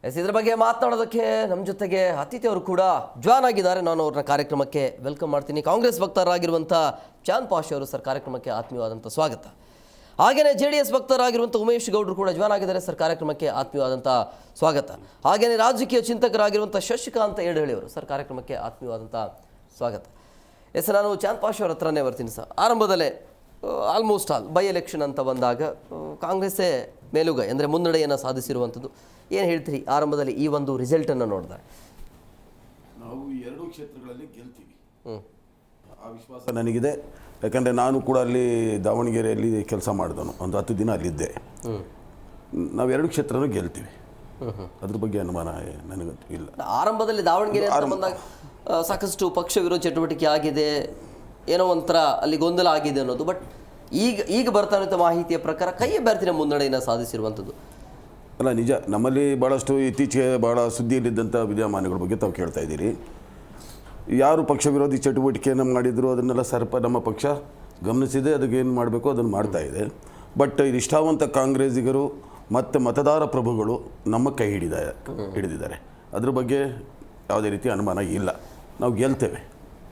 ಇದ್ರ ಬಗ್ಗೆ ಮಾತನಾಡೋದಕ್ಕೆ ನಮ್ಮ ಜೊತೆಗೆ ಅತಿಥಿಯವರು ಕೂಡ ಜಾಯ್ನ್ ಆಗಿದ್ದಾರೆ. ನಾನು ಅವ್ರನ್ನ ಕಾರ್ಯಕ್ರಮಕ್ಕೆ ವೆಲ್ಕಮ್ ಮಾಡ್ತೀನಿ. ಕಾಂಗ್ರೆಸ್ ವಕ್ತಾರರಾಗಿರುವಂಥ ಚಾಂದ್ ಪಾಷ ಅವರು ಸರ್ ಕಾರ್ಯಕ್ರಮಕ್ಕೆ ಆತ್ಮೀಯವಾದಂಥ ಸ್ವಾಗತ. ಹಾಗೆಯೇ JDS ವಕ್ತಾರರಾಗಿರುವಂಥ ಉಮೇಶ್ ಗೌಡರು ಕೂಡ ಜಾಯ್ನ್ ಆಗಿದ್ದಾರೆ ಸರ್ ಕಾರ್ಯಕ್ರಮಕ್ಕೆ ಆತ್ಮೀಯವಾದಂಥ ಸ್ವಾಗತ. ಹಾಗೆಯೇ ರಾಜಕೀಯ ಚಿಂತಕರಾಗಿರುವಂಥ ಶಶಿಕಾಂತ್ ಏಡಹಳ್ಳಿ ಅವರು ಸರ್ ಕಾರ್ಯಕ್ರಮಕ್ಕೆ ಆತ್ಮೀಯವಾದಂಥ ಸ್ವಾಗತ. ನಾನು ಚಾಂದ್ ಪಾಷ ಅವ್ರ ಹತ್ರನೇ ಬರ್ತೀನಿ ಸರ್. ಆರಂಭದಲ್ಲೇ ಆಲ್ಮೋಸ್ಟ್ ಆಲ್ ಬೈ ಎಲೆಕ್ಷನ್ ಅಂತ ಬಂದಾಗ ಕಾಂಗ್ರೆಸ್ಸೇ ಮೇಲುಗೈ ಅಂದರೆ ಮುನ್ನಡೆಯನ್ನು ಸಾಧಿಸಿರುವಂಥದ್ದು. ಏನು ಹೇಳ್ತೀರಿ ಆರಂಭದಲ್ಲಿ ಈ ಒಂದು ರಿಸಲ್ಟನ್ನು ನೋಡಿದ್ರೆ? ನಾವು ಎರಡೂ ಕ್ಷೇತ್ರಗಳಲ್ಲಿ ಗೆಲ್ತೀವಿ, ಆ ವಿಶ್ವಾಸ ನನಗಿದೆ. ಯಾಕಂದರೆ ನಾನು ಕೂಡ ಅಲ್ಲಿ ದಾವಣಗೆರೆಯಲ್ಲಿ ಕೆಲಸ ಮಾಡಿದನು, ಒಂದು 10 ದಿನ ಅಲ್ಲಿದ್ದೆ. ನಾವು ಎರಡು ಕ್ಷೇತ್ರನೂ ಗೆಲ್ತೀವಿ, ಅದ್ರ ಬಗ್ಗೆ ಅನುಮಾನ ನನಗಂತೂ ಇಲ್ಲ. ಆರಂಭದಲ್ಲಿ ದಾವಣಗೆರೆ ಅಂತ ಬಂದಾಗ ಸಾಕಷ್ಟು ಪಕ್ಷ ವಿರೋಧ ಚಟುವಟಿಕೆ ಆಗಿದೆ, ಏನೋ ಒಂಥರ ಅಲ್ಲಿ ಗೊಂದಲ ಆಗಿದೆ ಅನ್ನೋದು. ಬಟ್ ಈಗ ಬರ್ತಾ ಇರುವಂಥ ಮಾಹಿತಿಯ ಪ್ರಕಾರ ಕೈ ಅಭ್ಯರ್ಥಿನ ಮುನ್ನಡೆಯನ್ನು ಸಾಧಿಸಿರುವಂಥದ್ದು. ಅಲ್ಲ, ನಿಜ. ನಮ್ಮಲ್ಲಿ ಭಾಳಷ್ಟು ಇತ್ತೀಚೆಗೆ ಭಾಳ ಸುದ್ದಿಯಲ್ಲಿದ್ದಂಥ ವಿದ್ಯಮಾನಗಳ ಬಗ್ಗೆ ತಾವು ಕೇಳ್ತಾ ಇದ್ದೀರಿ. ಯಾರು ಪಕ್ಷ ವಿರೋಧಿ ಚಟುವಟಿಕೆಯನ್ನು ಮಾಡಿದ್ರು ಅದನ್ನೆಲ್ಲ ನಮ್ಮ ಪಕ್ಷ ಗಮನಿಸಿದೆ, ಅದಕ್ಕೆ ಏನು ಮಾಡಬೇಕು ಅದನ್ನು ಮಾಡ್ತಾ ಇದೆ. ಬಟ್ ನಿಷ್ಠಾವಂತ ಕಾಂಗ್ರೆಸ್ಸಿಗರು ಮತ್ತು ಮತದಾರ ಪ್ರಭುಗಳು ನಮ್ಮ ಕೈ ಹಿಡಿದಿದ್ದಾರೆ. ಅದ್ರ ಬಗ್ಗೆ ಯಾವುದೇ ರೀತಿ ಅನುಮಾನ ಇಲ್ಲ, ನಾವು ಗೆಲ್ತೇವೆ.